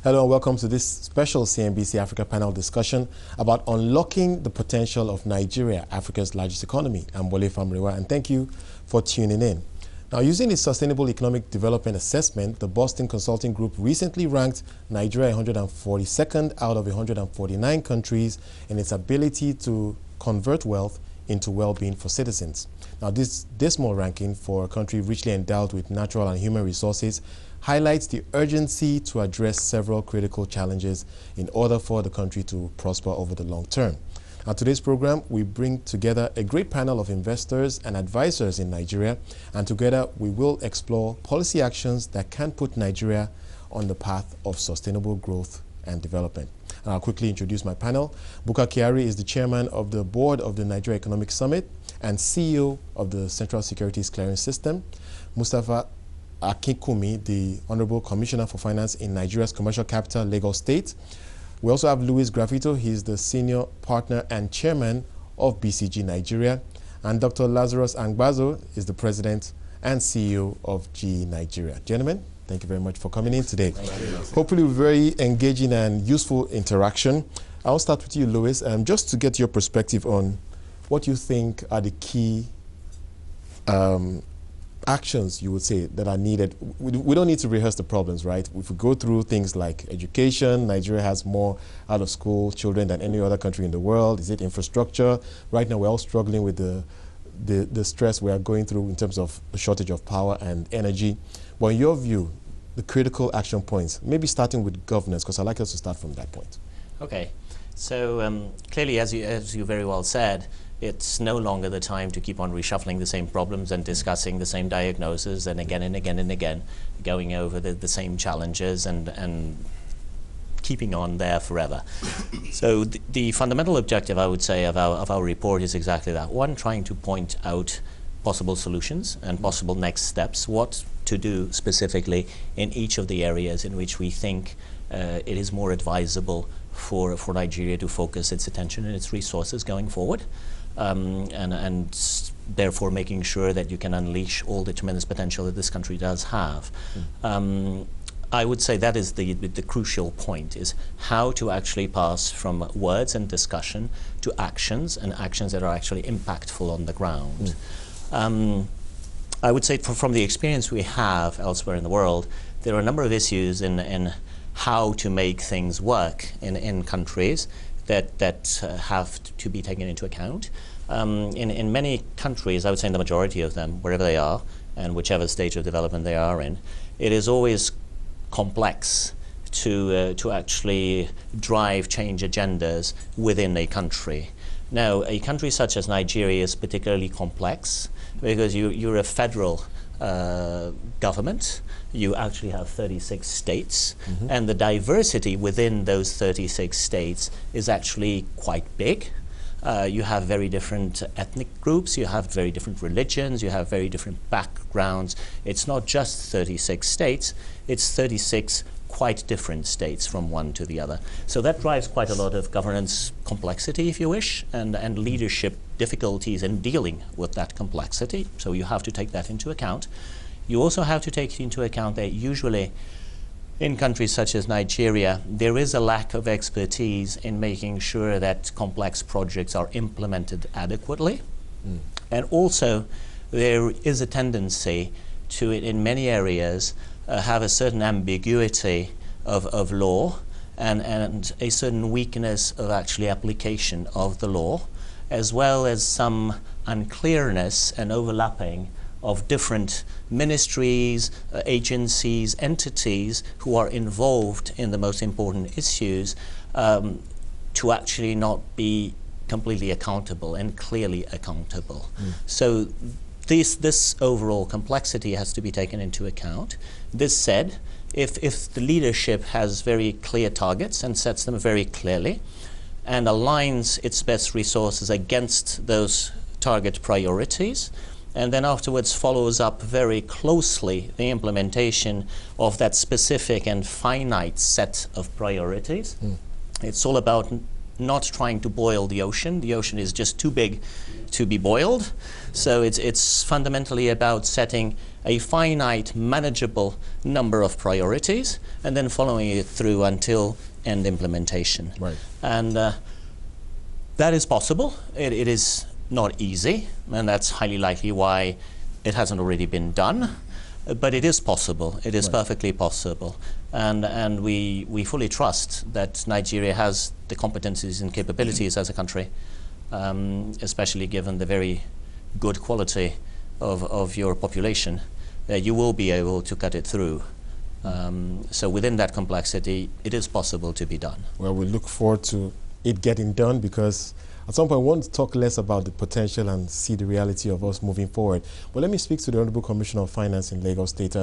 Hello and welcome to this special CNBC Africa panel discussion about unlocking the potential of Nigeria, Africa's largest economy. I'm Wole Famurewa, and thank you for tuning in. Now, using its Sustainable Economic Development Assessment, the Boston Consulting Group recently ranked Nigeria 142nd out of 149 countries in its ability to convert wealth into well-being for citizens. Now, this dismal ranking for a country richly endowed with natural and human resources highlights the urgency to address several critical challenges in order for the country to prosper over the long term. Now, today's program, we bring together a great panel of investors and advisors in Nigeria, and together we will explore policy actions that can put Nigeria on the path of sustainable growth and development. And I'll quickly introduce my panel. Buka Kyari is the chairman of the board of the Nigeria Economic Summit and CEO of the Central Securities Clearing System. Mustapha Akinkumi, the Honorable Commissioner for Finance in Nigeria's commercial capital, Lagos State. We also have Louis Graffito. He's the senior partner and chairman of BCG Nigeria. And Dr. Lazarus Angbazo is the president and CEO of GE Nigeria. Gentlemen, thank you very much for coming in today. Hopefully, very engaging and useful interaction. I'll start with you, Louis, just to get your perspective on what you think are the key actions, you would say, that are needed. We don't need to rehearse the problems, right? If we go through things like education, Nigeria has more out-of-school children than any other country in the world. Is it infrastructure? Right now, we're all struggling with the stress we are going through in terms of the shortage of power and energy. But in your view, the critical action points, maybe starting with governance, because I'd like us to start from that point. Okay. So clearly, as you very well said, it's no longer the time to keep on reshuffling the same problems and discussing the same diagnosis and again and again and again, going over the same challenges and keeping on there forever. So the fundamental objective, I would say, of our report is exactly that. One, trying to point out possible solutions and possible next steps, what to do specifically in each of the areas in which we think it is more advisable for Nigeria to focus its attention and its resources going forward. And therefore making sure that you can unleash all the tremendous potential that this country does have. I would say that is the crucial point, is how to actually pass from words and discussion to actions, and actions that are actually impactful on the ground. I would say from the experience we have elsewhere in the world, there are a number of issues in how to make things work in countries that have to be taken into account. In many countries, I would say in the majority of them, wherever they are, and whichever stage of development they are in, it is always complex to actually drive change agendas within a country. Now, a country such as Nigeria is particularly complex because you're a federal government. You actually have 36 states, and the diversity within those 36 states is actually quite big. You have very different ethnic groups, you have very different religions, you have very different backgrounds. It's not just 36 states, it's 36 quite different states from one to the other. So that drives quite a lot of governance complexity, if you wish, and leadership difficulties in dealing with that complexity. So you have to take that into account. You also have to take into account that usually in countries such as Nigeria, there is a lack of expertise in making sure that complex projects are implemented adequately. And also, there is a tendency to, in many areas, have a certain ambiguity of law and a certain weakness of actually application of the law, as well as some unclearness and overlapping of different ministries, agencies, entities who are involved in the most important issues to actually not be completely accountable and clearly accountable. So this overall complexity has to be taken into account. This said, if the leadership has very clear targets and sets them very clearly and aligns its best resources against those target priorities, and then afterwards follows up very closely the implementation of that specific and finite set of priorities. It's all about not trying to boil the ocean. The ocean is just too big to be boiled. So it's fundamentally about setting a finite, manageable number of priorities and then following it through until end implementation. Right. And that is possible. It is not easy, and that's highly likely why it hasn't already been done. But it is possible. It is perfectly possible. And we fully trust that Nigeria has the competencies and capabilities as a country, especially given the very good quality of your population. You will be able to cut it through. So within that complexity, it is possible to be done. Well, we look forward to it getting done, because at some point we want to talk less about the potential and see the reality of us moving forward. But let me speak to the Honorable Commissioner of Finance in Lagos State.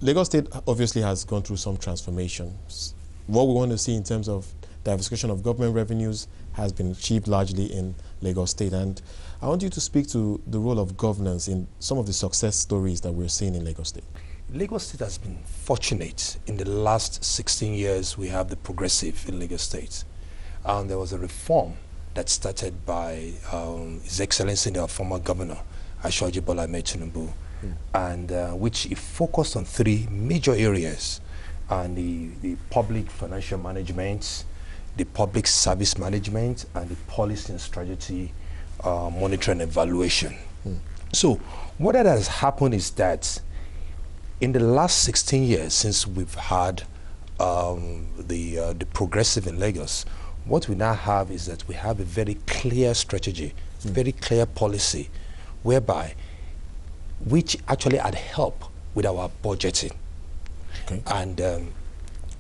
Lagos State obviously has gone through some transformations. What we want to see in terms of diversification of government revenues has been achieved largely in Lagos State. And I want you to speak to the role of governance in some of the success stories that we're seeing in Lagos State. Lagos State has been fortunate. In the last 16 years, we have the progressive in Lagos State. And there was a reform that started by His Excellency, the former governor, Ashwaji Bola Ahmed Tinubu, and which he focused on 3 major areas: and the public financial management, the public service management, and the policy and strategy monitoring and evaluation. So what that has happened is that in the last 16 years, since we've had the progressive in Lagos, what we now have is that we have a very clear strategy, very clear policy, which actually had help with our budgeting, and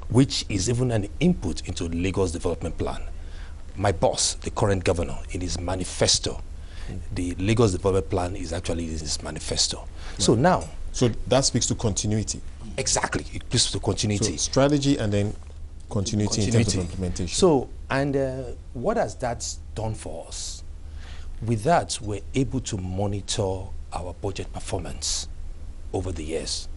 which is even an input into Lagos development plan. My boss, the current governor, in his manifesto, the Lagos development plan is actually in his manifesto. So now, so that speaks to continuity. Exactly, it speaks to continuity. So strategy and then continuity in terms of implementation. So, and what has that done for us? With that, we're able to monitor our budget performance over the years.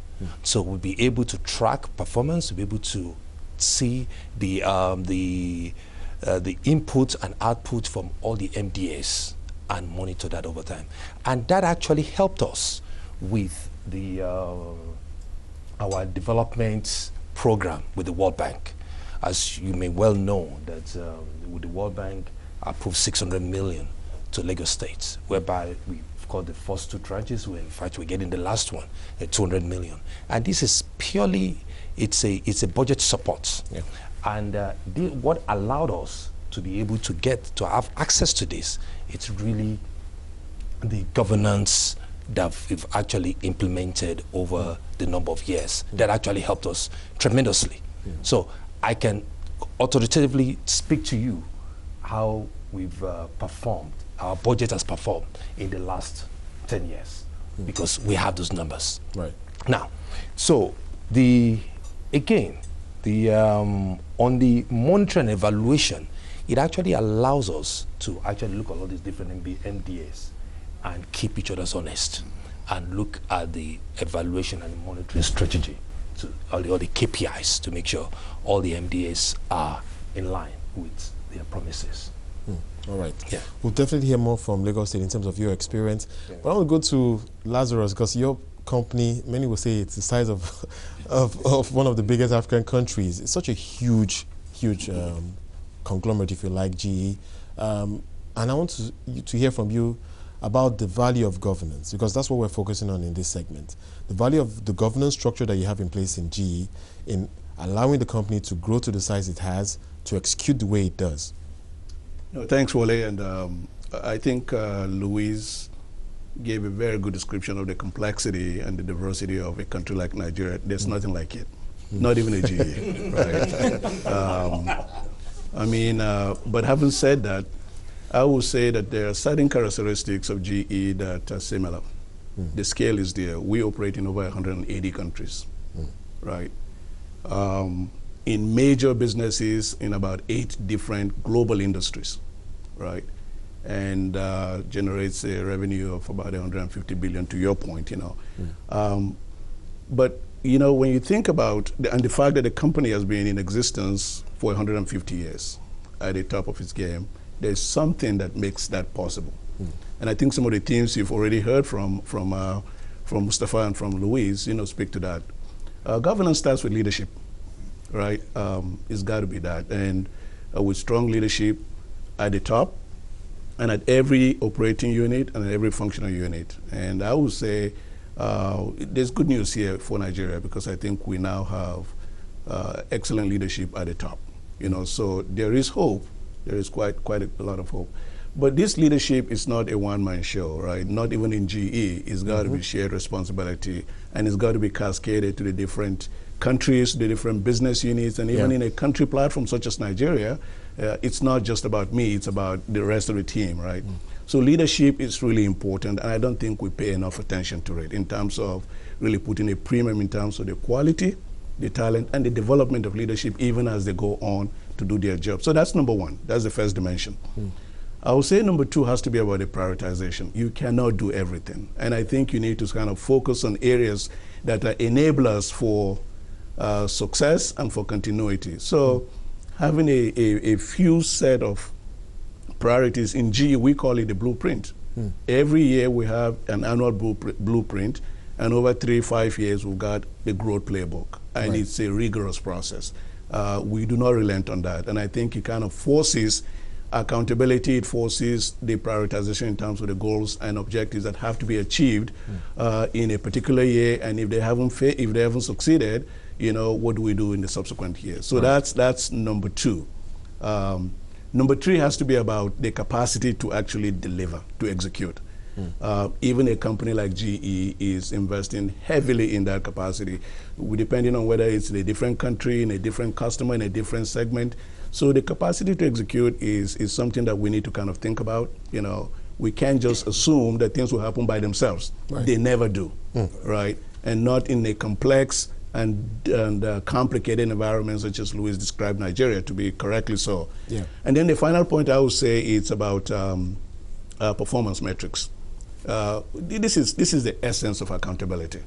So we'll be able to track performance, we'll be able to see the input and output from all the MDAs and monitor that over time. And that actually helped us with the our development program with the World Bank. As you may well know, that with the World Bank approved 600 million to Lagos State, whereby we've got the first 2 tranches. In fact, we're getting the last one, 200 million. And this is purely, it's a budget support. And what allowed us to be able to have access to this, it's really the governance that we've actually implemented over the number of years that actually helped us tremendously. So I can authoritatively speak to you how we've performed, our budget has performed in the last 10 years, because we have those numbers. Right. Now, so on the monitoring and evaluation, it actually allows us to actually look at all these different MDAs and keep each other honest and look at the evaluation and monitoring strategy to all the KPIs to make sure all the MDAs are in line with their promises. All right. Yeah. We'll definitely hear more from Lagos State in terms of your experience. But I want to go to Lazarus, because your company, many will say it's the size of one of the biggest African countries. It's such a huge conglomerate, if you like, GE. And I want to hear from you about the value of governance, because that's what we're focusing on in this segment. The value of the governance structure that you have in place in GE in allowing the company to grow to the size it has, to execute the way it does. No, thanks, Wole. And I think Louise gave a very good description of the complexity and the diversity of a country like Nigeria. There's nothing like it, not even a GE, right? But having said that, I will say that there are certain characteristics of GE that are similar. The scale is there. We operate in over 180 countries, right? In major businesses in about 8 different global industries, right? And generates a revenue of about 150 billion, to your point, But, when you think about, and the fact that the company has been in existence for 150 years, at the top of its game, there's something that makes that possible. And I think some of the themes you've already heard from Mustafa and from Louise, speak to that. Governance starts with leadership, right? It's got to be that. And with strong leadership at the top and at every operating unit and at every functional unit. And I would say there's good news here for Nigeria, because I think we now have excellent leadership at the top. So there is hope. There is quite a lot of hope. But this leadership is not a one-man show, right? Not even in GE. It's got to be shared responsibility, and it's got to be cascaded to the different countries, the different business units, and even in a country platform such as Nigeria, it's not just about me, it's about the rest of the team, right? So leadership is really important, and I don't think we pay enough attention to it in terms of really putting a premium in terms of the quality, the talent, and the development of leadership even as they go on to do their job. So that's number one. That's the first dimension. I would say number two has to be about the prioritization. You cannot do everything. And I think you need to kind of focus on areas that are enablers for success and for continuity. So having a few set of priorities in GE, we call it the blueprint. Every year we have an annual blueprint, and over 3-5 years we've got the growth playbook. And it's a rigorous process. We do not relent on that. And I think it kind of forces accountability, it forces the prioritization in terms of the goals and objectives that have to be achieved in a particular year, and if they haven't succeeded, what do we do in the subsequent year? So that's number two. Number three has to be about the capacity to actually deliver, to execute. Even a company like GE is investing heavily in that capacity, depending on whether it's in a different country, in a different customer, in a different segment. So the capacity to execute is something that we need to kind of think about. We can't just assume that things will happen by themselves. They never do, right? And not in a complex and complicated environment such as Louis described Nigeria to be correctly so. And then the final point I would say it's about performance metrics. This is the essence of accountability,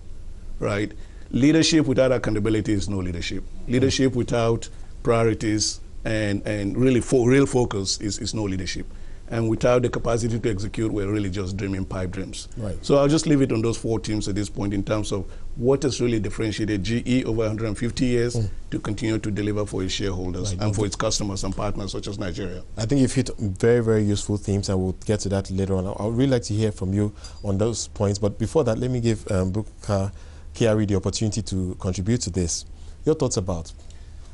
right? Leadership without accountability is no leadership. Leadership without priorities and really real focus is no leadership. And without the capacity to execute, we're really just dreaming pipe dreams. So I'll just leave it on those 4 themes at this point in terms of what has really differentiated GE over 150 years to continue to deliver for its shareholders and for its customers and partners such as Nigeria. I think you've hit very, very useful themes, and we'll get to that later on. I'd really like to hear from you on those points. But before that, let me give Bukka Kiari the opportunity to contribute to this. Your thoughts about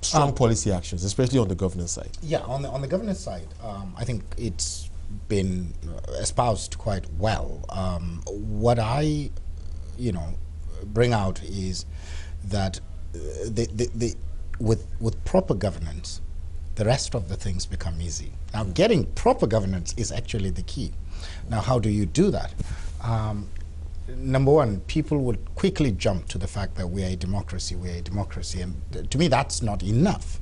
strong policy actions, especially on the governance side. Yeah, on the governance side, I think it's been espoused quite well. What I, bring out is that with proper governance, the rest of the things become easy. Now, getting proper governance is actually the key. Now, how do you do that? Number one, people would quickly jump to the fact that we are a democracy, and to me that's not enough.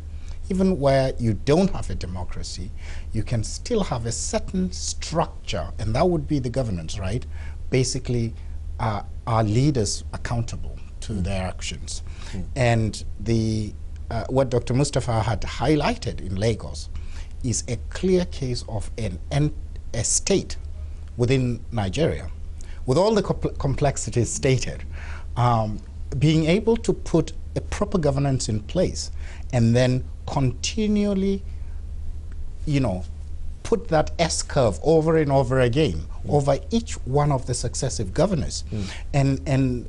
Even where you don't have a democracy, you can still have a certain structure, and that would be the governance, right? Basically, are leaders accountable to their actions? And what Dr. Mustafa had highlighted in Lagos is a clear case of a state within Nigeria, with all the complexities stated, being able to put a proper governance in place and then continually, put that S-curve over and over again over each one of the successive governors. And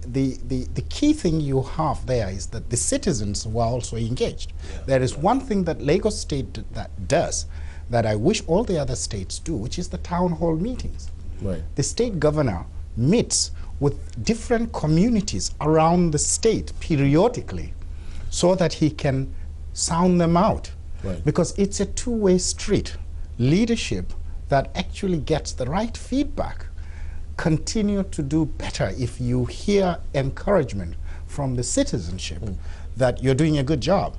the key thing you have there is that the citizens were also engaged. There is one thing that Lagos State does that I wish all the other states do, which is the town hall meetings. The state governor meets with different communities around the state periodically so that he can sound them out. Because it's a two-way street. Leadership that actually gets the right feedback continue to do better if you hear encouragement from the citizenship that you're doing a good job.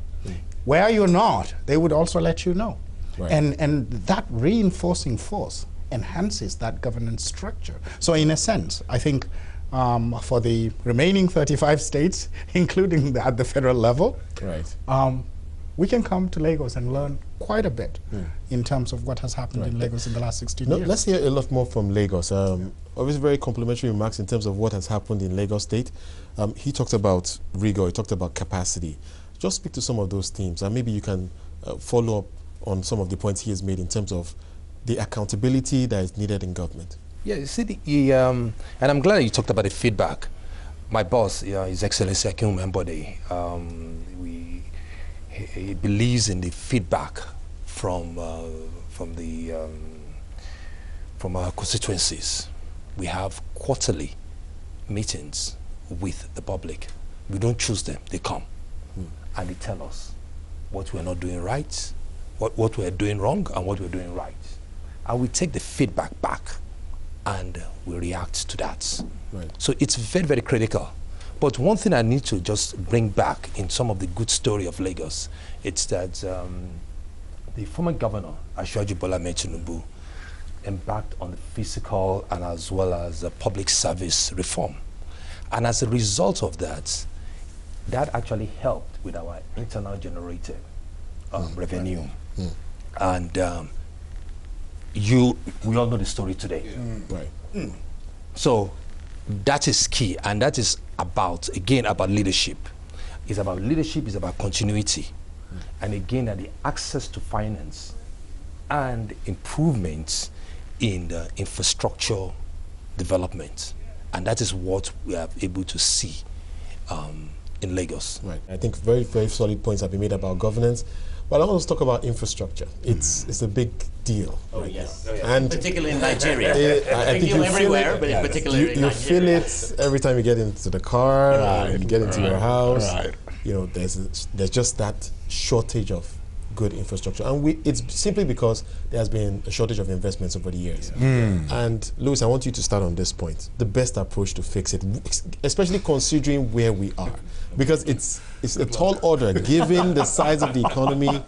Where you're not, they would also let you know. And that reinforcing force enhances that governance structure. So in a sense, I think for the remaining 35 states, including at the federal level, we can come to Lagos and learn quite a bit in terms of what has happened in Lagos in the last 16 years. Let's hear a lot more from Lagos. Obviously, very complimentary remarks in terms of what has happened in Lagos State. He talked about rigor, he talked about capacity. Just speak to some of those themes, and maybe you can follow up on some of the points he has made in terms of the accountability that is needed in government. Yeah, you see, and I'm glad that you talked about the feedback. My boss, His Excellency Akin Mbode, he believes in the feedback from our constituencies. We have quarterly meetings with the public. We don't choose them; they come, and they tell us what we're not doing right, what we're doing wrong, and what we're doing right, and we take the feedback back, and we react to that. Right. So it's very, very critical. But one thing I need to just bring back in some of the good story of Lagos, it's that the former governor, Asiwaju Bola Ahmed Tinubu, embarked on the fiscal and as well as public service reform. And as a result of that, that actually helped with our internal generated revenue. And we all know the story today. Right. So that is key, and that is about, again, about leadership. It's about leadership, it's about continuity. And again, that the access to finance and improvements in the infrastructure development. And that is what we are able to see in Lagos. Right. I think very, very solid points have been made about governance. But I want to talk about infrastructure. It's a big deal. Oh, yes. And particularly in Nigeria. I think you everywhere, it, but particularly in you Nigeria. feel it every time you get into the car, and you get into your house. Right. You know, there's just that shortage of good infrastructure, and it's simply because there has been a shortage of investments over the years. And Louis, I want you to start on this point. The best approach to fix it, especially considering where we are, because it's a tall order given the size of the economy.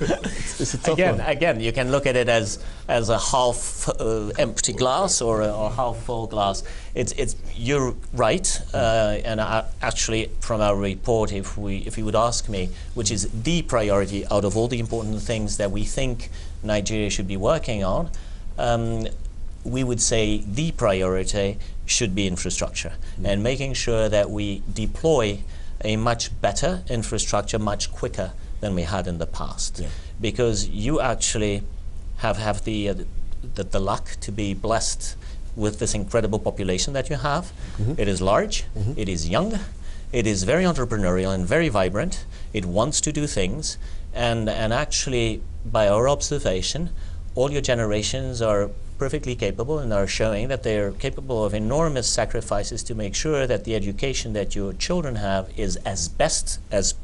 It's a tough one. Again, you can look at it as a half empty glass or a half full glass. You're right, and actually, from our report, if you would ask me, which is the priority out of all the important things that we think Nigeria should be working on, we would say the priority should be infrastructure, and making sure that we deploy a much better infrastructure much quicker than we had in the past. Because you actually have the luck to be blessed with this incredible population that you have. It is large, it is young, it is very entrepreneurial and very vibrant. It wants to do things, and actually, by our observation, all your generations are perfectly capable and are showing that they're capable of enormous sacrifices to make sure that the education that your children have is as best as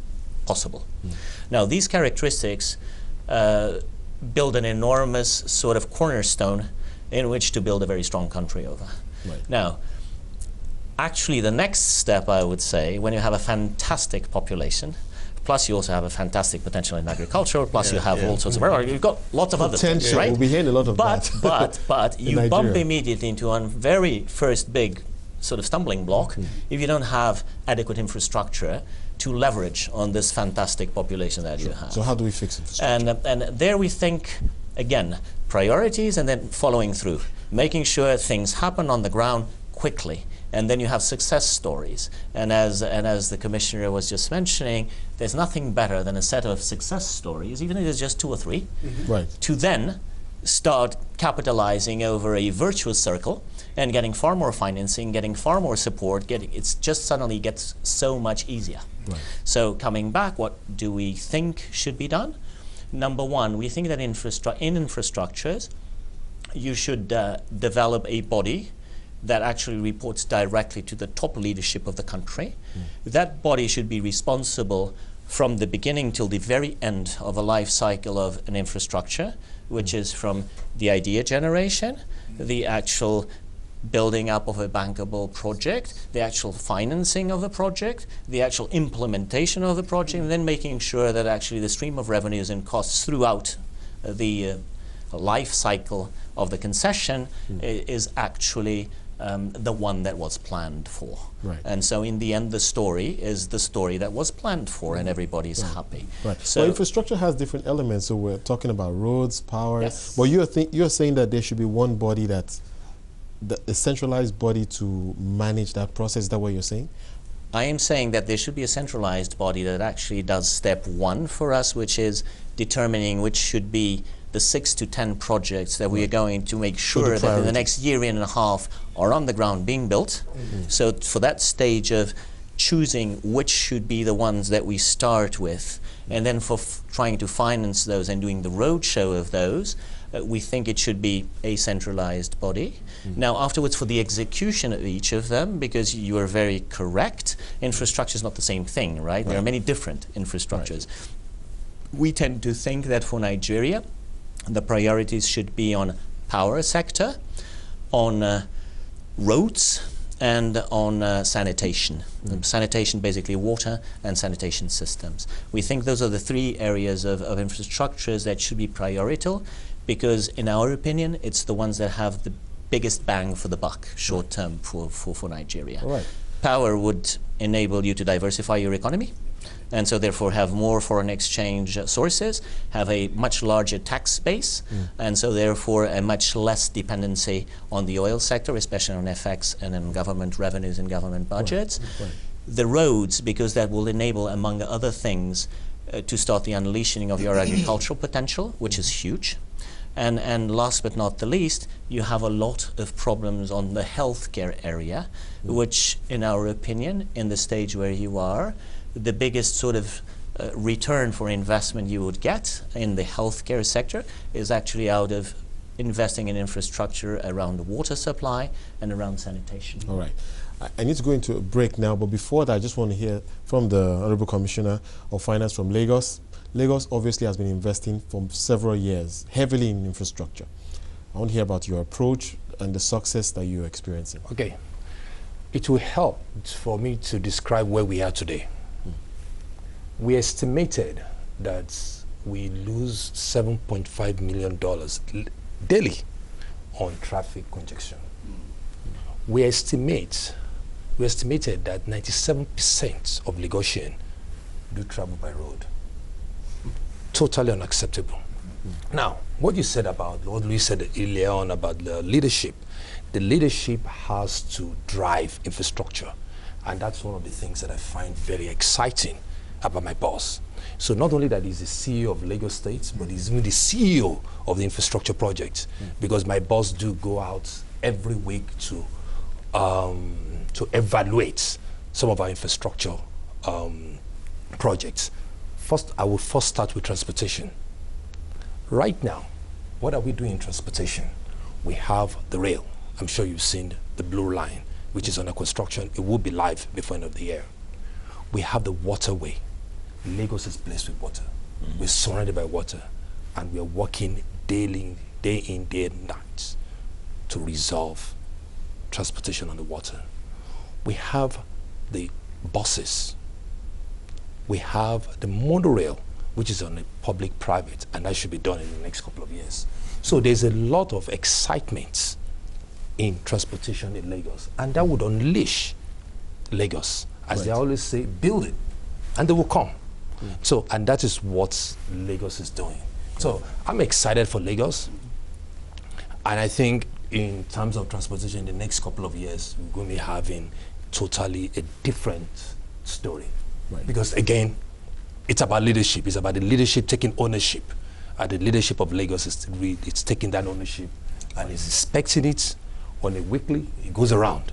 possible. Now, these characteristics build an enormous sort of cornerstone in which to build a very strong country over. Now, actually, the next step, I would say, when you have a fantastic population, plus you also have a fantastic potential in agriculture, plus you have all sorts of, you've got lots of other things, right? We'll be hearing a lot of that. But you bump immediately into one very first big sort of stumbling block if you don't have adequate infrastructure to leverage on this fantastic population that you have. So how do we fix infrastructure? And there we think, again, priorities and then following through, making sure things happen on the ground quickly. And then you have success stories. And as the Commissioner was just mentioning, there's nothing better than a set of success stories, even if it's just 2 or 3, to then start capitalizing over a virtuous circle and getting far more financing, getting far more support, it's just suddenly gets so much easier. So coming back, what do we think should be done? Number one, we think that in infrastructures, you should develop a body that actually reports directly to the top leadership of the country. That body should be responsible from the beginning till the very end of a life cycle of an infrastructure, which is from the idea generation, the actual building up of a bankable project, the actual financing of the project, the actual implementation of the project, and then making sure that actually the stream of revenues and costs throughout the life cycle of the concession is actually the one that was planned for. Right. And so in the end, the story is the story that was planned for, and everybody's happy. Right. So well, infrastructure has different elements. So we're talking about roads, power. Yes. But you're saying that there should be one body a centralized body to manage that process. Is that what you're saying? I am saying that there should be a centralized body that actually does step one for us, which is determining which should be the 6 to 10 projects that we are going to make sure that in the next year and a half are on the ground being built. So for that stage of choosing which should be the ones that we start with, and then for trying to finance those and doing the roadshow of those, we think it should be a centralized body. Now afterwards, for the execution of each of them, because you are very correct, infrastructure is not the same thing, right? There are many different infrastructures. We tend to think that for Nigeria, the priorities should be on power sector, on roads, and on sanitation. Sanitation, basically water and sanitation systems. We think those are the 3 areas of infrastructures that should be prioritial, because in our opinion, it's the ones that have the biggest bang for the buck short term for Nigeria. Right. Power would enable you to diversify your economy, and so therefore have more foreign exchange sources, have a much larger tax base, and so therefore a much less dependency on the oil sector, especially on FX and on government revenues and government budgets. Right. The roads, because that will enable, among other things, to start the unleashing of your agricultural potential, which is huge. And last but not the least, you have a lot of problems on the healthcare area, which in our opinion, in the stage where you are, the biggest sort of return for investment you would get in the healthcare sector is actually out of investing in infrastructure around the water supply and around sanitation. All right. I need to go into a break now, but before that, I just want to hear from the Honorable Commissioner of Finance from Lagos. Lagos obviously has been investing for several years heavily in infrastructure. I want to hear about your approach and the success that you're experiencing. Okay. It will help for me to describe where we are today. We estimated that we lose $7.5 million daily on traffic congestion. We estimated that 97% of Lagosians do travel by road. Totally unacceptable. Now, what you said about, what Louis said earlier on about the leadership has to drive infrastructure. And that's one of the things that I find very exciting about my boss. So not only that he's the CEO of Lagos State, but he's even the CEO of the infrastructure project, because my boss do go out every week to evaluate some of our infrastructure projects. I will first start with transportation. Right now, what are we doing in transportation? We have the rail. I'm sure you've seen the Blue Line, which is under construction. It will be live before the end of the year. We have the waterway. Lagos is blessed with water. We're surrounded by water, and we are working daily, day in, day and night to resolve transportation on the water. We have the buses. We have the monorail, which is on a public-private, and that should be done in the next couple of years. So there's a lot of excitement in transportation in Lagos, and that would unleash Lagos. As they always say, build it, and they will come. So, and that is what Lagos is doing. So I'm excited for Lagos, and I think in terms of transportation, in the next couple of years, we're going to be having totally a different story. Right. Because again, it's about leadership. It's about the leadership taking ownership. The leadership of Lagos it's taking that ownership and it's inspecting it on a weekly. It goes around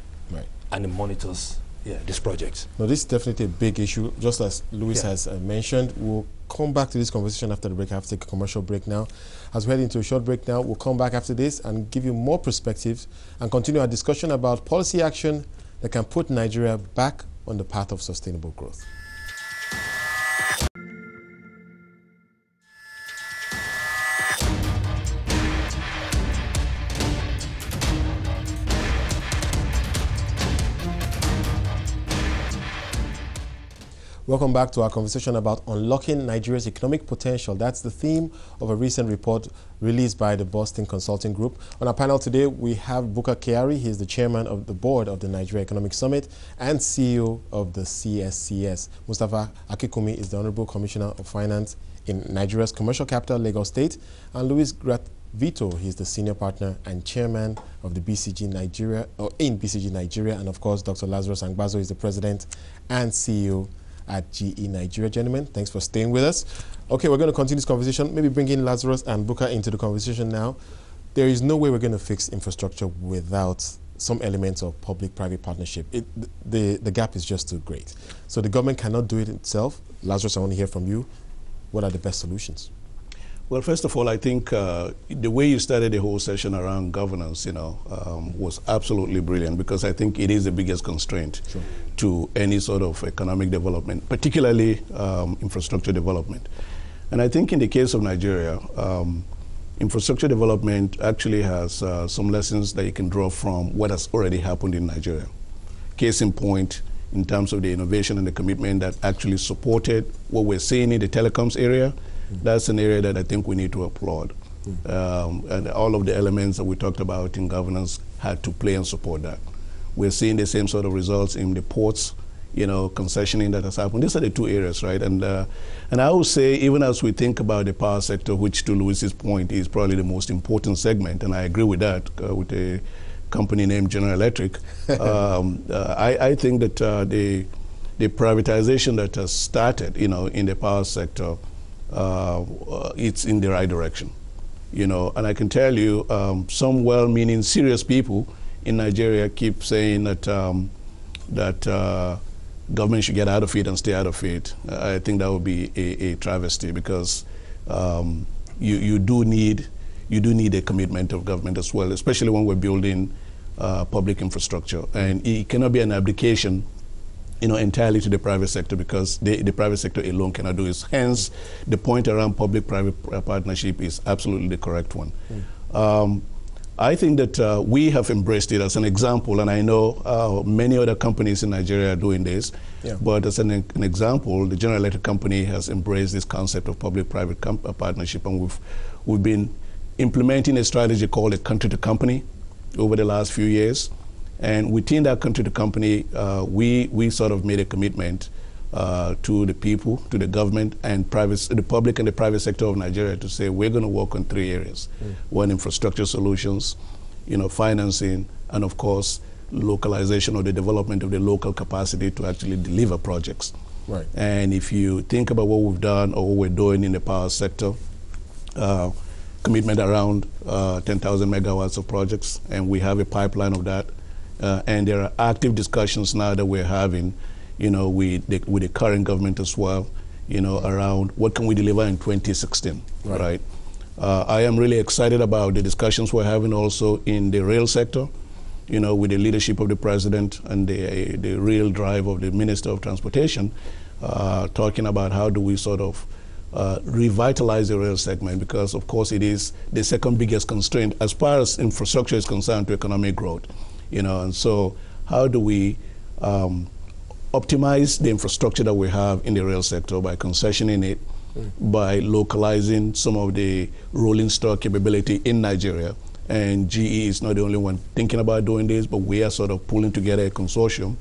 and it monitors this project. Now, this is definitely a big issue, just as Louis has mentioned. We'll come back to this conversation after the break. I have to take a commercial break now. As we head into a short break now, we'll come back after this and give you more perspectives and continue our discussion about policy action that can put Nigeria back on the path of sustainable growth. Welcome back to our conversation about unlocking Nigeria's economic potential. That's the theme of a recent report released by the Boston Consulting Group. On our panel today, we have Bukar Kyari. He is the chairman of the board of the Nigeria Economic Summit and CEO of the CSCS. Mustafa Akikumi is the Honorable Commissioner of Finance in Nigeria's commercial capital, Lagos State. And Louis Vito, he is the senior partner and chairman of the BCG Nigeria, or in BCG Nigeria. And of course, Dr. Lazarus Angbazo is the president and CEO at GE Nigeria. Gentlemen, thanks for staying with us. Okay, we're going to continue this conversation. Maybe bring in Lazarus and Bukar into the conversation now. There is no way we're going to fix infrastructure without some elements of public-private partnership. The gap is just too great. So the government cannot do it itself. Lazarus, I want to hear from you. What are the best solutions? Well, first of all, I think the way you started the whole session around governance, was absolutely brilliant, because I think it is the biggest constraint to any sort of economic development, particularly infrastructure development. And I think in the case of Nigeria, infrastructure development actually has some lessons that you can draw from what has already happened in Nigeria. Case in point, in terms of the innovation and the commitment that actually supported what we're seeing in the telecoms area. That's an area that I think we need to applaud. And all of the elements that we talked about in governance had to play and support that. We're seeing the same sort of results in the ports, concessioning that has happened. These are the two areas, right? And I would say, even as we think about the power sector, which to Louis's point is probably the most important segment, and I agree with that, with a company named General Electric, I think that the privatization that has started, in the power sector, it's in the right direction, and I can tell you some well-meaning serious people in Nigeria keep saying that government should get out of it and stay out of it. I think that would be a travesty, because you do need a commitment of government as well, especially when we're building public infrastructure, and it cannot be an abdication entirely to the private sector, because the private sector alone cannot do it. Hence, the point around public-private partnership is absolutely the correct one. I think that we have embraced it as an example, and I know many other companies in Nigeria are doing this, but as an example, the General Electric company has embraced this concept of public-private partnership, and we've been implementing a strategy called a country-to-company over the last few years. And within that country-to-company, we sort of made a commitment to the people, to the government, and the public and the private sector of Nigeria to say we're going to work on three areas. One, infrastructure solutions, financing, and of course, localization or the development of the local capacity to actually deliver projects. Right. And if you think about what we've done or what we're doing in the power sector, commitment around 10,000 megawatts of projects, and we have a pipeline of that. And there are active discussions now that we're having, with the current government as well, around what can we deliver in 2016, right? I am really excited about the discussions we're having also in the rail sector, with the leadership of the president and the real drive of the Minister of Transportation, talking about how do we sort of revitalize the rail segment, because of course it is the second biggest constraint as far as infrastructure is concerned to economic growth. And so how do we optimize the infrastructure that we have in the rail sector by concessioning it, by localizing some of the rolling stock capability in Nigeria. And GE is not the only one thinking about doing this, but we are sort of pulling together a consortium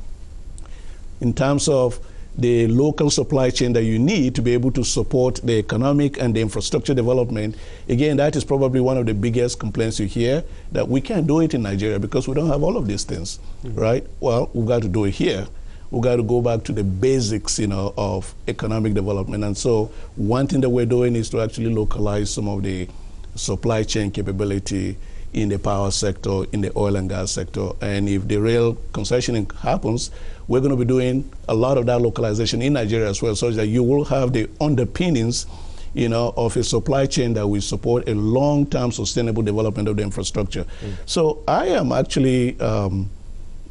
in terms of the local supply chain that you need to be able to support the economic and the infrastructure development. Again, that is probably one of the biggest complaints you hear, that we can't do it in Nigeria because we don't have all of these things, right? Well, we've got to do it here. We've got to go back to the basics, of economic development. And so one thing that we're doing is to actually localize some of the supply chain capability in the power sector, in the oil and gas sector. And if the rail concessioning happens, we're going to be doing a lot of that localization in Nigeria as well, so that you will have the underpinnings, of a supply chain that will support a long-term sustainable development of the infrastructure. So I am actually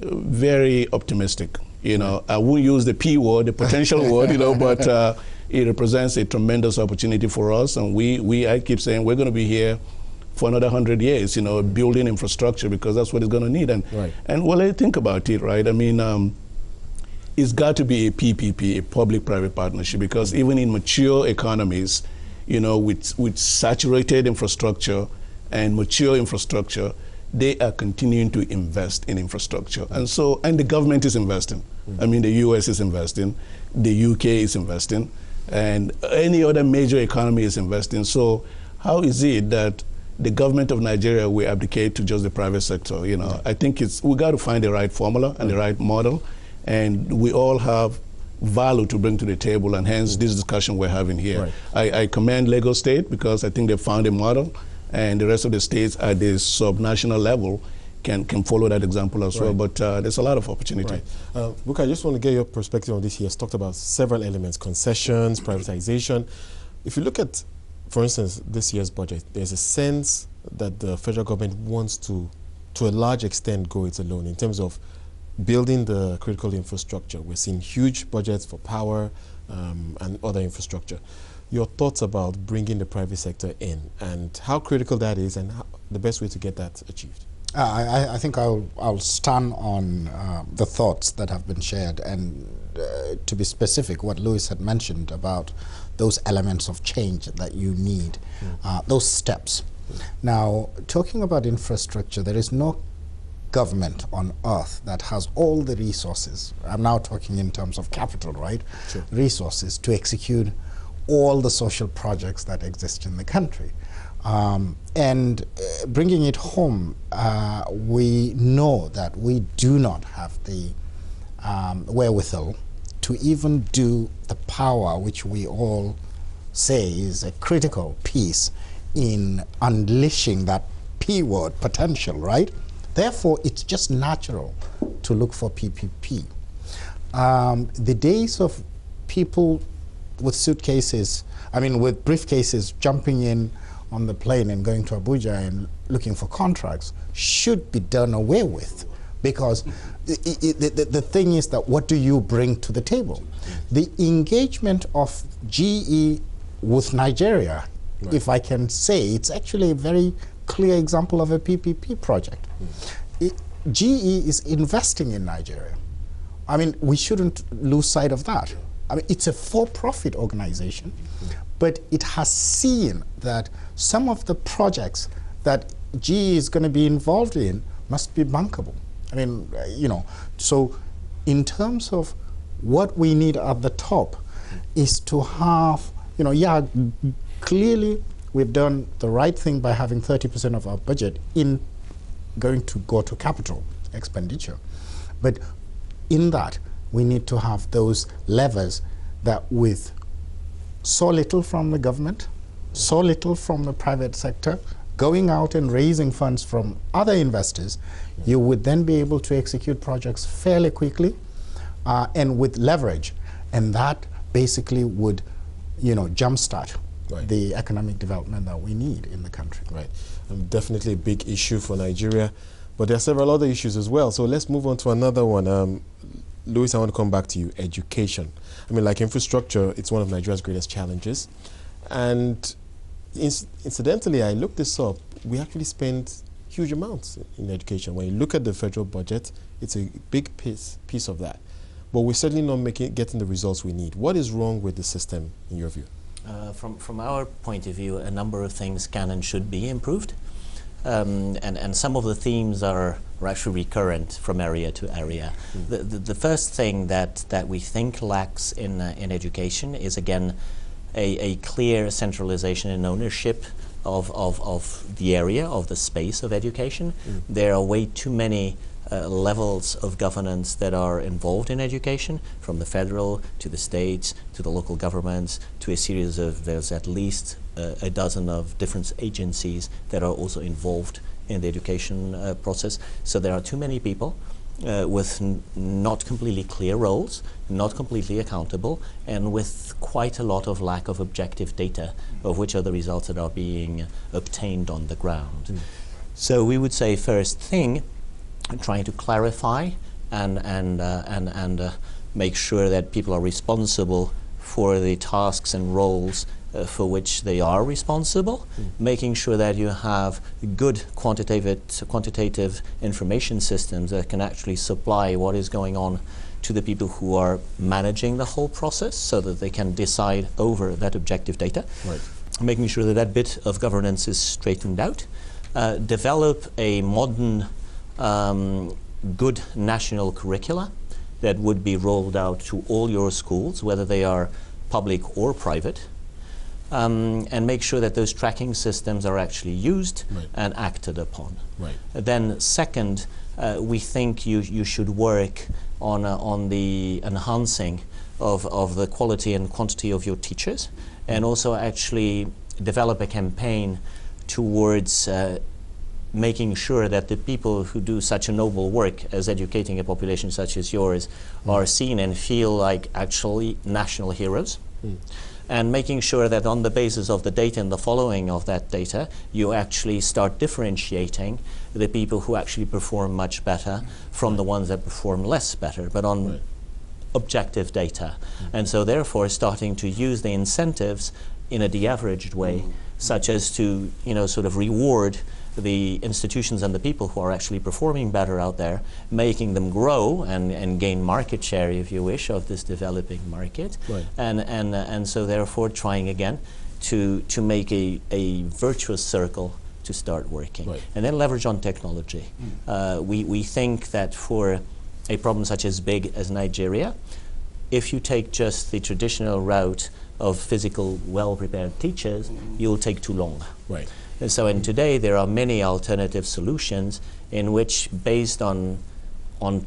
very optimistic. I won't use the P word, the potential word, but it represents a tremendous opportunity for us. And I keep saying we're going to be here for another 100 years, building infrastructure, because that's what it's going to need. And well, think about it, right? I mean, it's got to be a PPP, a public-private partnership, because even in mature economies, you know, with saturated infrastructure and mature infrastructure, they are continuing to invest in infrastructure. And the government is investing. I mean, the US is investing, the UK is investing, and any other major economy is investing. So how is it that the government of Nigeria will abdicate to just the private sector? You know, I think we got to find the right formula and the right model, and we all have value to bring to the table, and hence this discussion we're having here. Right. I commend Lagos State because I think they found a model, and the rest of the states at the subnational level can follow that example as well. But there's a lot of opportunity. Right. Buka, I just want to get your perspective on this. He has talked about several elements: concessions, privatization. If you look at, for instance, this year's budget, there's a sense that the federal government wants to a large extent, go it alone in terms of building the critical infrastructure. We're seeing huge budgets for power and other infrastructure. Your thoughts about bringing the private sector in and how critical that is, and the best way to get that achieved? I think I'll stand on the thoughts that have been shared, and to be specific, what Louis had mentioned about those elements of change that you need, those steps. Now, talking about infrastructure, there is no government on earth that has all the resources. I'm now talking in terms of capital, right? Sure. Resources to execute all the social projects that exist in the country. And bringing it home, we know that we do not have the wherewithal to even do the power which we all say is a critical piece in unleashing that P word, potential, right? Therefore, it's just natural to look for PPP. The days of people with suitcases, with briefcases, jumping in on the plane and going to Abuja and looking for contracts should be done away with, because the thing is that what do you bring to the table? The engagement of GE with Nigeria, if I can say, it's actually a very clear example of a PPP project. GE is investing in Nigeria. We shouldn't lose sight of that. It's a for-profit organization, but it has seen that some of the projects that GE is going to be involved in must be bankable. So in terms of what we need at the top is to have, clearly we've done the right thing by having 30% of our budget going to go to capital expenditure. But in that, we need to have those levers that, with so little from the government, so little from the private sector, going out and raising funds from other investors, you would then be able to execute projects fairly quickly and with leverage. And that basically would, jumpstart the economic development that we need in the country. Right. Definitely a big issue for Nigeria, but there are several other issues as well. So let's move on to another one. Louis, I want to come back to you. Education. Like infrastructure, it's one of Nigeria's greatest challenges. And incidentally, I looked this up. We actually spend huge amounts in education. When you look at the federal budget, it's a big piece of that. But we're certainly not getting the results we need. What is wrong with the system, in your view? From our point of view, a number of things can and should be improved. And some of the themes are actually recurrent from area to area. The first thing that we think lacks in education is, again, a clear centralization and ownership of the area, of the space of education. There are way too many levels of governance that are involved in education, from the federal to the states to the local governments to a series of, there's at least a dozen of different agencies that are also involved in the education process. So there are too many people with not completely clear roles, not completely accountable, and with quite a lot of lack of objective data of which are the results that are being obtained on the ground. So we would say, first thing, trying to clarify and make sure that people are responsible for the tasks and roles for which they are responsible, making sure that you have good quantitative information systems that can actually supply what is going on to the people who are managing the whole process so that they can decide over that objective data. Right. Making sure that that bit of governance is straightened out. Develop a modern, good national curricula that would be rolled out to all your schools, whether they are public or private. And make sure that those tracking systems are actually used and acted upon. Right. Then second, we think you should work on the enhancing of the quality and quantity of your teachers, and also actually develop a campaign towards making sure that the people who do such a noble work as educating a population such as yours are seen and feel like actually national heroes. And making sure that on the basis of the data and the following of that data, you actually start differentiating the people who actually perform much better from the ones that perform less better, but on objective data. And so therefore starting to use the incentives in a de-averaged way, such as to, sort of reward the institutions and the people who are actually performing better out there, making them grow and gain market share, if you wish, of this developing market. Right. And so therefore trying again to make a virtuous circle to start working. Right. And then leverage on technology. We think that for a problem such as big as Nigeria, if you take just the traditional route of physical, well-prepared teachers, you'll take too long. Right. And so, and today there are many alternative solutions in which, based on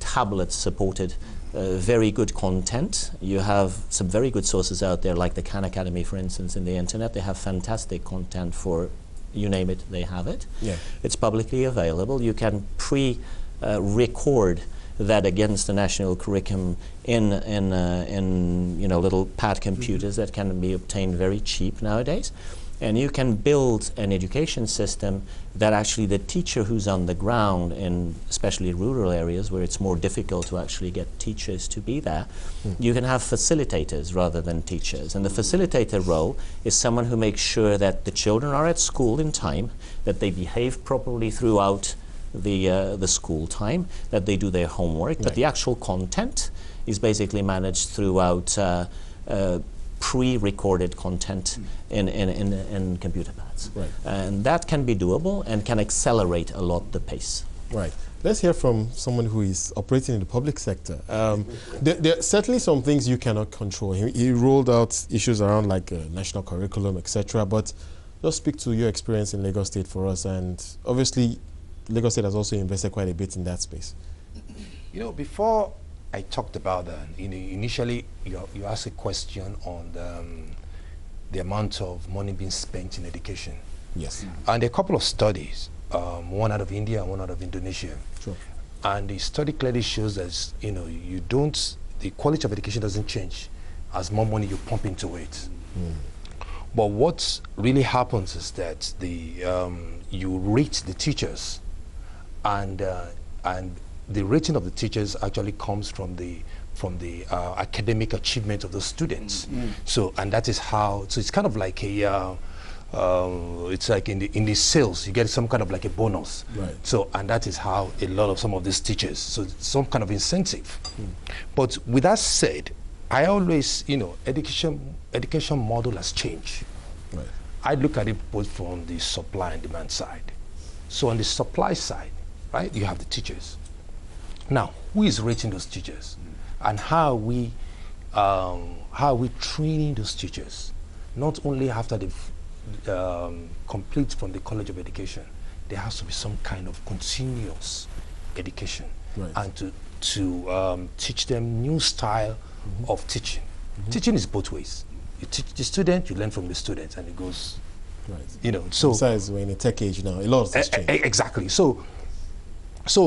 tablet-supported very good content, you have some very good sources out there, like the Khan Academy, for instance, in the internet. They have fantastic content for, you name it, they have it. Yeah. It's publicly available. You can record that against the national curriculum in little pad computers that can be obtained very cheap nowadays. And you can build an education system that actually the teacher who's on the ground in especially rural areas where it's more difficult to actually get teachers to be there, you can have facilitators rather than teachers. And the facilitator role is someone who makes sure that the children are at school in time, that they behave properly throughout the school time, that they do their homework, but the actual content is basically managed throughout pre-recorded content in computer pads. Right. And that can be doable and can accelerate a lot the pace. Right. Let's hear from someone who is operating in the public sector. There are certainly some things you cannot control. He rolled out issues around like national curriculum, etc. But just speak to your experience in Lagos State for us. And obviously, Lagos State has also invested quite a bit in that space. Before I talked about that, initially you asked a question on the amount of money being spent in education. Yes. And a couple of studies, one out of India and one out of Indonesia. Sure. And the study clearly shows that the quality of education doesn't change as more money you pump into it. But what really happens is that you rate the teachers, and the rating of the teachers actually comes from the academic achievement of the students. So, and that is how. So it's kind of like it's like in the sales, you get some kind of like a bonus. Right. So, and that is how a lot of some of these teachers. So, some kind of incentive. But with that said, I always, education model has changed. Right. I look at it both from the supply and demand side. So on the supply side, right, you have the teachers. Now, who is rating those teachers? And how are we training those teachers? Not only after they've complete from the College of Education, there has to be some kind of continuous education, right, and to teach them new style of teaching. Teaching is both ways. You teach the student, you learn from the student, and it goes, right. So besides, we're in a tech age now, a lot has changed. Exactly. So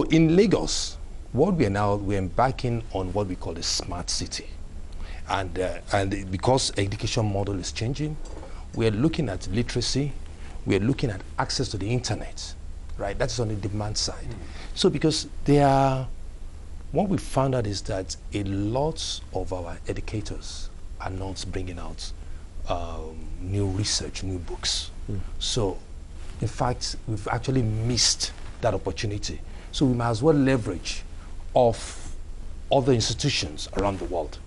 in Lagos, we're embarking on what we call the smart city, and because education model is changing, we're looking at literacy, we're looking at access to the internet, right? That's on the demand side. So because what we found out is that a lot of our educators are not bringing out new research, new books. So in fact, we've actually missed that opportunity. So we might as well leverage off other institutions around the world.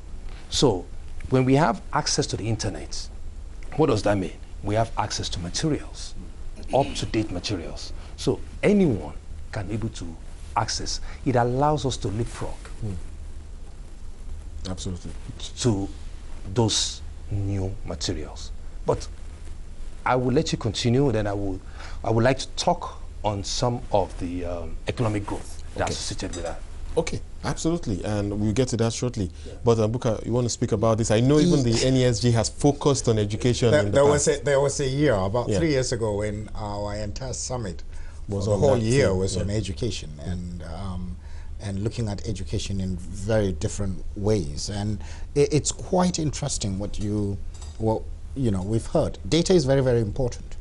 So when we have access to the internet, what does that mean? We have access to materials, up-to-date materials. So anyone can be able to access. It allows us to leapfrog Absolutely. to those new materials. But I will let you continue, then I would like to talk on some of the economic growth that's associated with that. Okay, absolutely, and we'll get to that shortly. Yeah. But Buka, you want to speak about this? I know even the NESG has focused on education. There was a year, about 3 years ago, when our entire summit was the whole year was on education and looking at education in very different ways. And it's quite interesting what we've heard. Data is very, very important.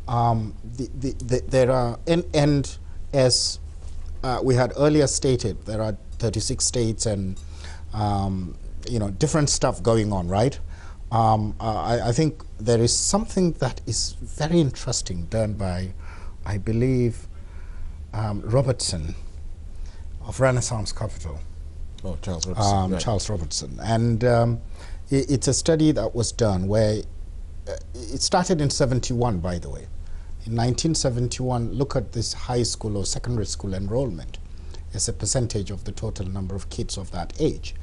There are and as we had earlier stated, there are 36 states and different stuff going on, right? I think there is something that is very interesting done by, I believe, Robertson of Renaissance Capital. Oh, Charles Robertson. Right. Charles Robertson. And it's a study that was done where it started in 71, by the way. In 1971, look at this high school or secondary school enrollment as a percentage of the total number of kids of that age.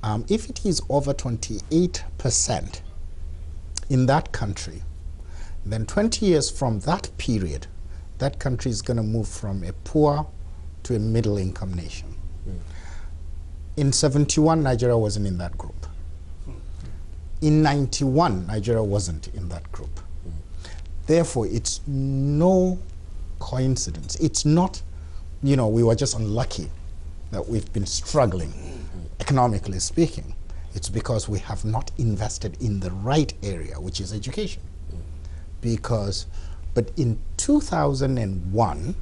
If it is over 28% in that country, then 20 years from that period, that country is going to move from a poor to a middle-income nation. In 71, Nigeria wasn't in that group. In 91, Nigeria wasn't in that group. Therefore, it's no coincidence. It's not, we were just unlucky that we've been struggling, economically speaking. It's because we have not invested in the right area, which is education. But in 2001,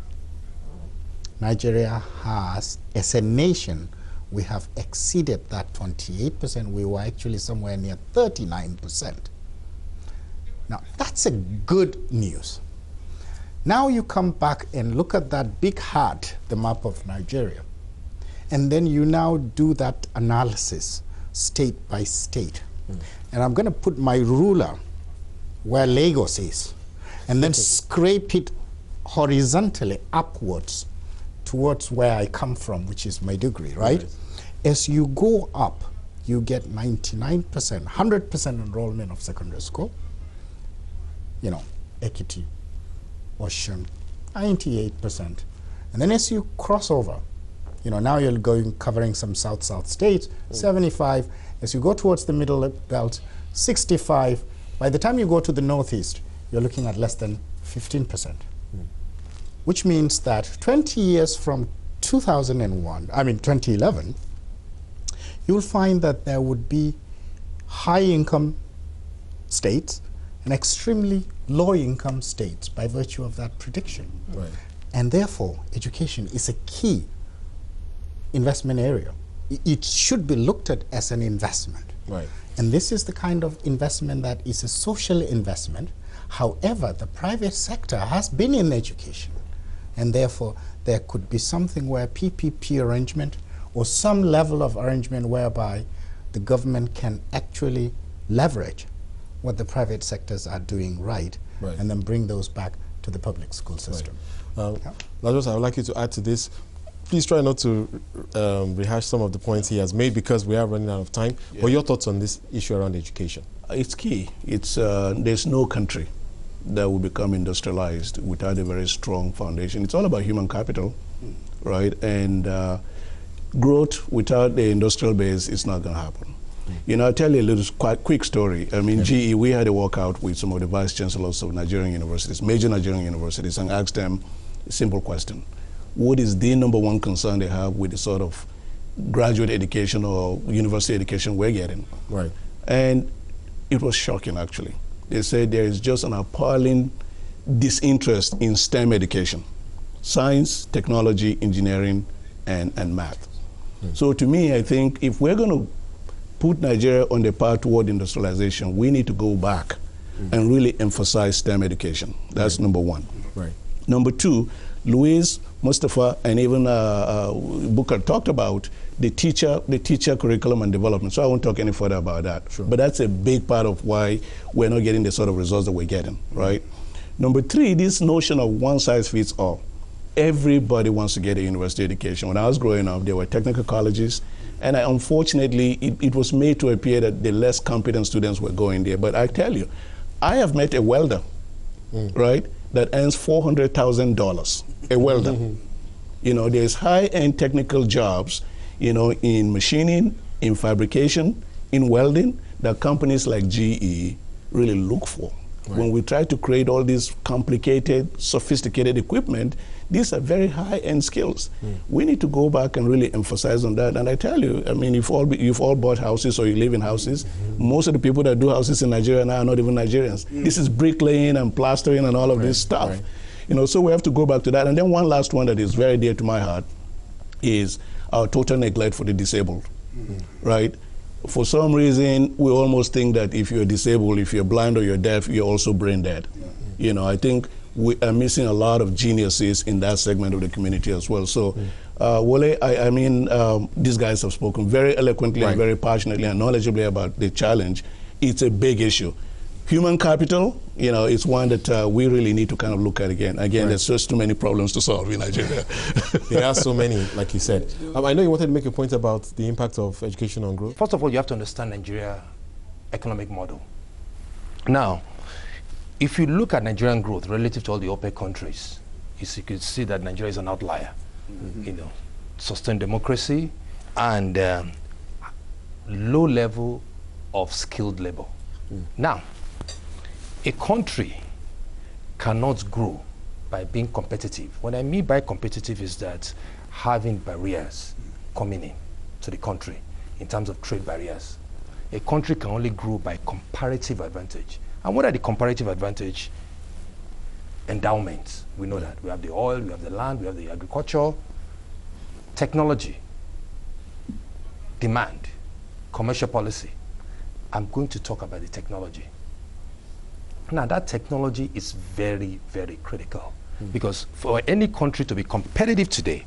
Nigeria has, as a nation, we have exceeded that 28%. We were actually somewhere near 39%. Now, that's a good news. Now you come back and look at that big heart, the map of Nigeria, and then you now do that analysis state by state. And I'm going to put my ruler where Lagos is, and then scrape it horizontally upwards towards where I come from, which is Maiduguri, right? As you go up, you get 99%, 100% enrollment of secondary school. Ekiti, Osun, 98%. And then as you cross over, now you're covering some south states, 75. As you go towards the middle belt, 65. By the time you go to the northeast, you're looking at less than 15%. Which means that 20 years from 2011, you'll find that there would be high-income states and extremely low-income states by virtue of that prediction. Right. And therefore, education is a key investment area. It should be looked at as an investment. Right. And this is the kind of investment that is a social investment. However, the private sector has been in education. And therefore, there could be something where PPP arrangement or some level of arrangement whereby the government can actually leverage what the private sectors are doing right. And then bring those back to the public school system. Lazarus, I would like you to add to this. Please try not to rehash some of the points he has made because we are running out of time. But your thoughts on this issue around education? It's key. There's no country that will become industrialized without a very strong foundation. It's all about human capital, right? And growth without the industrial base is not going to happen. I'll tell you a little quick story. I mean, GE, we had a walkout with some of the vice chancellors of Nigerian universities, major Nigerian universities, and asked them a simple question. What is the #1 concern they have with the sort of graduate education or university education we're getting? Right. And it was shocking, actually. They said there is just an appalling disinterest in STEM education: science, technology, engineering, and math. So to me, I think if we're going to put Nigeria on the path toward industrialization, we need to go back and really emphasize STEM education. That's #1. Right. #2, Louise Mustafa and even Booker talked about the teacher curriculum and development. So I won't talk any further about that. Sure. But that's a big part of why we're not getting the sort of results that we're getting, right? Number three, this notion of one size fits all. Everybody wants to get a university education. When I was growing up, there were technical colleges, and unfortunately, it was made to appear that the less competent students were going there. But I tell you, I have met a welder, right, that earns $400,000, a welder. You know, there's high-end technical jobs, you know, in machining, in fabrication, in welding, that companies like GE really look for. Right. When we try to create all these complicated, sophisticated equipment, these are very high-end skills. We need to go back and really emphasize on that. And I tell you, I mean, you've all bought houses or you live in houses. Most of the people that do houses in Nigeria now are not even Nigerians. This is bricklaying and plastering and all of this stuff. Right. You know, so we have to go back to that. And then one last one that is very dear to my heart is our total neglect for the disabled, right? For some reason, we almost think that if you're disabled, if you're blind or you're deaf, you're also brain dead. You know, I think we are missing a lot of geniuses in that segment of the community as well. So, Wole, I mean, these guys have spoken very eloquently and very passionately and knowledgeably about the challenge. It's a big issue. Human capital, you know, it's one that we really need to kind of look at again. Again, there's just too many problems to solve in Nigeria. There are so many, like you said. I know you wanted to make a point about the impact of education on growth. First of all, you have to understand Nigeria's economic model. Now, if you look at Nigerian growth relative to all the OPEC countries, you could see that Nigeria is an outlier. You know, sustained democracy and low level of skilled labor. Now, a country cannot grow by being competitive. What I mean by competitive is that having barriers coming in to the country in terms of trade barriers. A country can only grow by comparative advantage. And what are the comparative advantage? Endowments. We know that. We have the oil, we have the land, we have the agriculture, technology, demand, commercial policy. I'm going to talk about the technology. Now, that technology is very, very critical because for any country to be competitive today,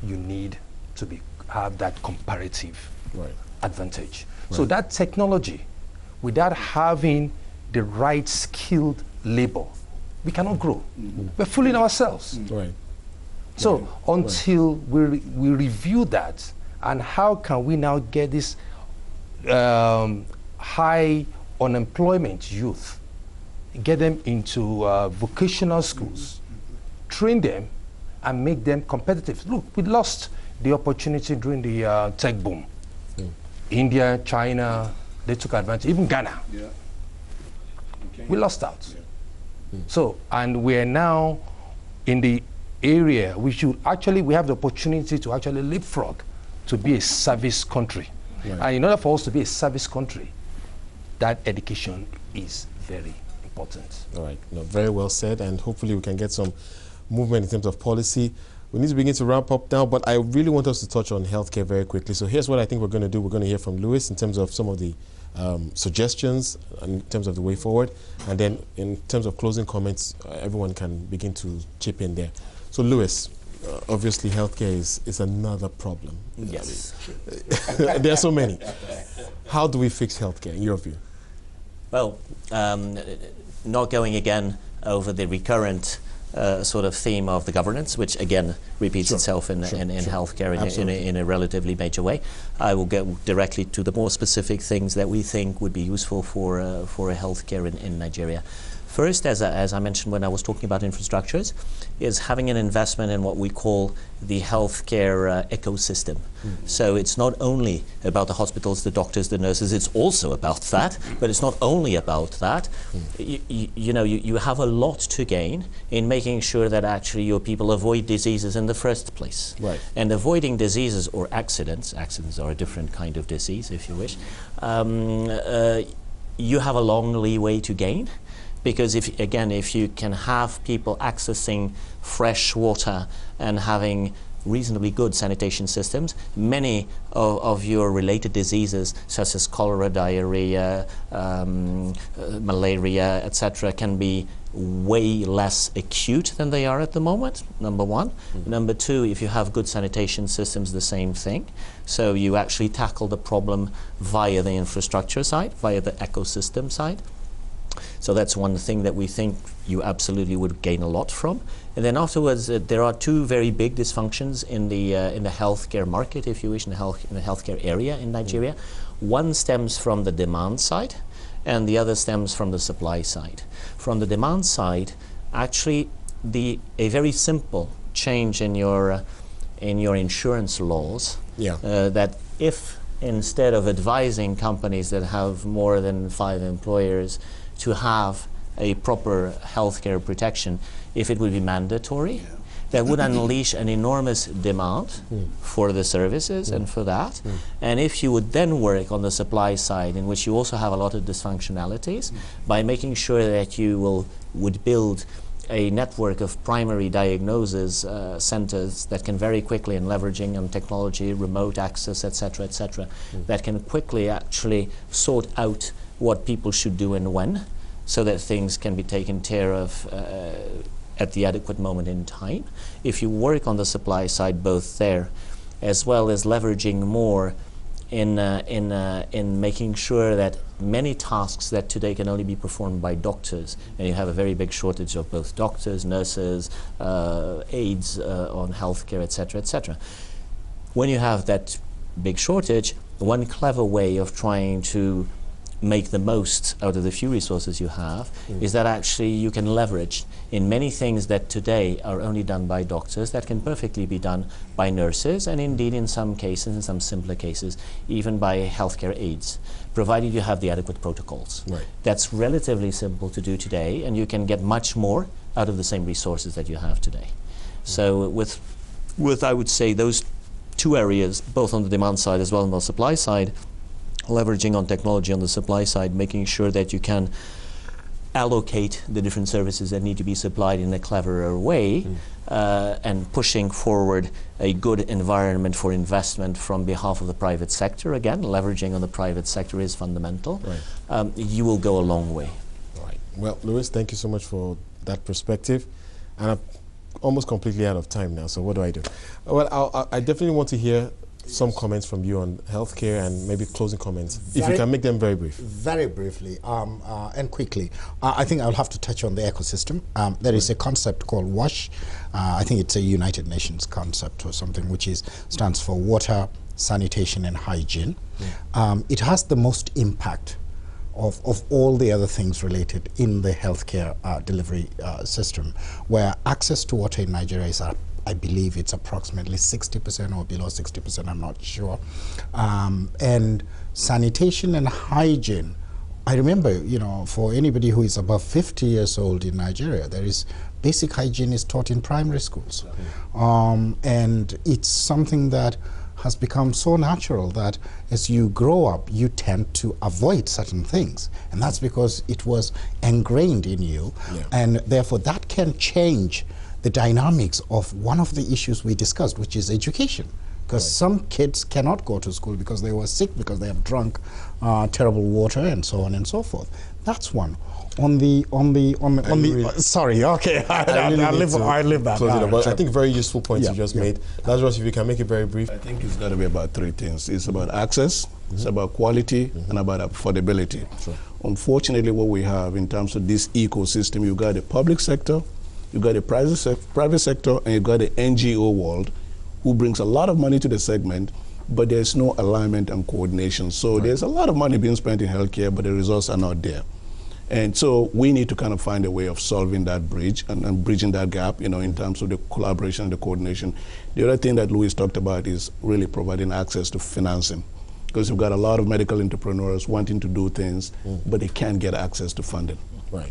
you need to have that comparative advantage. So that technology, without having the right skilled labor, we cannot grow. We're fooling ourselves. So until we review that, and how can we now get this high unemployment youth, get them into vocational schools, train them, and make them competitive. Look, we lost the opportunity during the tech boom. India, China, they took advantage, even Ghana. We lost out. So, and we're now in the area, we have the opportunity to actually leapfrog to be a service country. And in order for us to be a service country, that education is very important. All right, no, very well said, and hopefully we can get some movement in terms of policy. We need to begin to wrap up now, but I really want us to touch on healthcare very quickly. So here's what I think we're going to do. We're going to hear from Lewis in terms of some of the suggestions in terms of the way forward, and then in terms of closing comments, everyone can begin to chip in there. So Lewis, obviously healthcare is another problem. Yes. There are so many. How do we fix healthcare in your view? Well, not going again over the recurrent sort of theme of the governance, which again repeats itself in healthcare in a relatively major way. I will go directly to the more specific things that we think would be useful for healthcare in Nigeria. First, as I mentioned when I was talking about infrastructures, is having an investment in what we call the healthcare ecosystem. So it's not only about the hospitals, the doctors, the nurses, it's also about that, but it's not only about that. You have a lot to gain in making sure that actually your people avoid diseases in the first place. And avoiding diseases or accidents are a different kind of disease, if you wish, you have a long leeway to gain. Because if you can have people accessing fresh water and having reasonably good sanitation systems, many of your related diseases such as cholera, diarrhea, malaria, etc. can be way less acute than they are at the moment, number one. Number two, if you have good sanitation systems, the same thing. So you actually tackle the problem via the infrastructure side, via the ecosystem side. So that's one thing that we think you absolutely would gain a lot from. And then afterwards, there are two very big dysfunctions in the healthcare market, if you wish, in the healthcare area in Nigeria. One stems from the demand side, and the other stems from the supply side. From the demand side, actually, a very simple change in your insurance laws, that if instead of advising companies that have more than 5 employers to have a proper healthcare protection, if it would be mandatory, that would unleash an enormous demand for the services and for that. And if you would then work on the supply side, in which you also have a lot of dysfunctionalities, by making sure that you would build a network of primary diagnosis centers that can very quickly, and leveraging on technology, remote access, etc., that can quickly actually sort out what people should do and when, so that things can be taken care of at the adequate moment in time. If you work on the supply side, both there, as well as leveraging more in making sure that many tasks that today can only be performed by doctors, and you have a very big shortage of both doctors, nurses, aides on healthcare, etc. When you have that big shortage, one clever way of trying to make the most out of the few resources you have is that actually you can leverage in many things that today are only done by doctors that can perfectly be done by nurses, and indeed in some cases, in some simpler cases, even by healthcare aides, provided you have the adequate protocols. That's relatively simple to do today, and you can get much more out of the same resources that you have today. So with I would say those two areas, both on the demand side as well as on the supply side, leveraging on technology on the supply side, making sure that you can allocate the different services that need to be supplied in a cleverer way, and pushing forward a good environment for investment from behalf of the private sector. Again, leveraging on the private sector is fundamental. You will go a long way. Well, Louis, thank you so much for that perspective. And I'm almost completely out of time now, so what do I do? Well, I definitely want to hear some comments from you on healthcare, and maybe closing comments, if you can make them very brief. Very briefly and quickly. I think I'll have to touch on the ecosystem. There is a concept called WASH. I think it's a United Nations concept or something, which stands for water, sanitation, and hygiene. It has the most impact of all the other things related in the healthcare delivery system, where access to water in Nigeria is I believe it's approximately 60% or below 60%, I'm not sure. And sanitation and hygiene, I remember, you know, for anybody who is above 50 years old in Nigeria, there is basic hygiene is taught in primary schools. And it's something that has become so natural that as you grow up, you tend to avoid certain things. And that's because it was ingrained in you. And therefore that can change the dynamics of one of the issues we discussed, which is education. Because some kids cannot go to school because they were sick, because they have drunk terrible water, and so on and so forth. That's one. Sorry, okay, I'll leave that. But I think very useful points you just made. Lazarus, if you can make it very brief. I think it's got to be about 3 things. It's about access, it's about quality, and about affordability. Unfortunately, what we have in terms of this ecosystem, you've got the public sector, you've got the private sector, and you've got the NGO world, who brings a lot of money to the segment, but there's no alignment and coordination. So there's a lot of money being spent in healthcare, but the results are not there. And so we need to kind of find a way of solving that bridge and bridging that gap, you know, in terms of the collaboration and the coordination. The other thing that Louis talked about is really providing access to financing, because you've got a lot of medical entrepreneurs wanting to do things, but they can't get access to funding.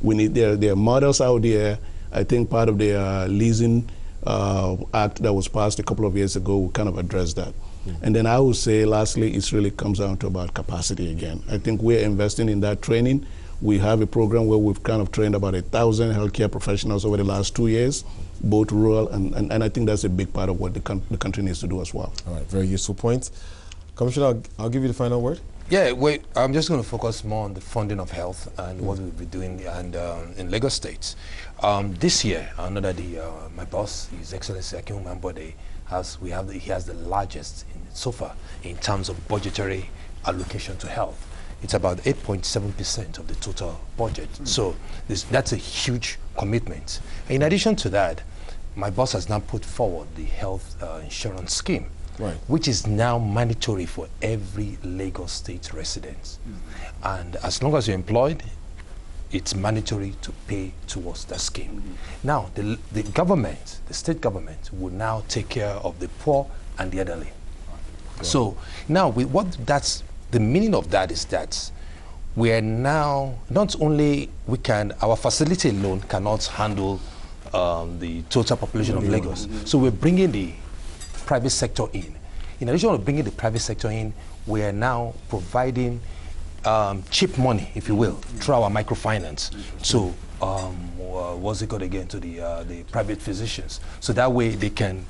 We need there are models out there. I think part of the leasing act that was passed a couple of years ago will kind of address that. And then I would say, lastly, it really comes down to about capacity again. I think we're investing in that training. We have a program where we've kind of trained about 1,000 healthcare professionals over the last 2 years, both rural, and I think that's a big part of what the country needs to do as well. All right, very useful point. Commissioner, I'll give you the final word. Yeah, wait, I'm just going to focus more on the funding of health and what we'll be doing and in Lagos State. This year, I know that my boss, His Excellency Akin Umambode, he has the largest so far in terms of budgetary allocation to health. It's about 8.7% of the total budget. So that's a huge commitment. In addition to that, my boss has now put forward the health insurance scheme, which is now mandatory for every Lagos State resident. And as long as you're employed, it's mandatory to pay towards that scheme. Now, the government, the state government, will now take care of the poor and the elderly. So now, the meaning of that is that we are now, not only our facility alone cannot handle the total population of Lagos. So we're bringing the private sector in. In addition to bringing the private sector in, we are now providing cheap money, if you will, through our microfinance. So what's it called again, to the private physicians. So that way they can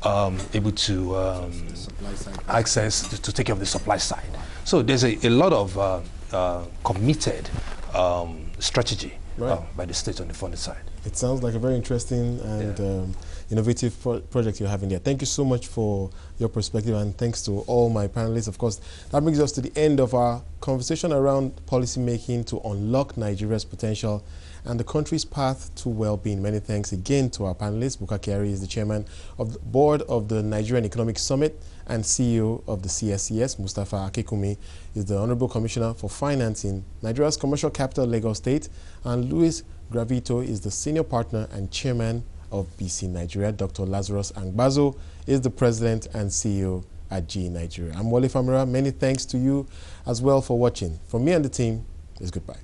able to access to take care of the supply side. So there's a lot of committed strategy by the state on the funding side. It sounds like a very interesting and innovative project you're having there. Thank you so much for your perspective, and thanks to all my panelists. Of course, that brings us to the end of our conversation around policy making to unlock Nigeria's potential and the country's path to well-being. Many thanks again to our panelists. Buka Kyari is the chairman of the board of the Nigerian Economic Summit and CEO of the CSCS. Mustafa Akekumi is the Honorable Commissioner for Finance in Nigeria's commercial capital, Lagos State. And Luis Gravito is the senior partner and chairman of BC Nigeria. Dr. Lazarus Angbazo is the president and CEO at GE Nigeria. I'm Wole Famurewa. Many thanks to you as well for watching. From me and the team, it's goodbye.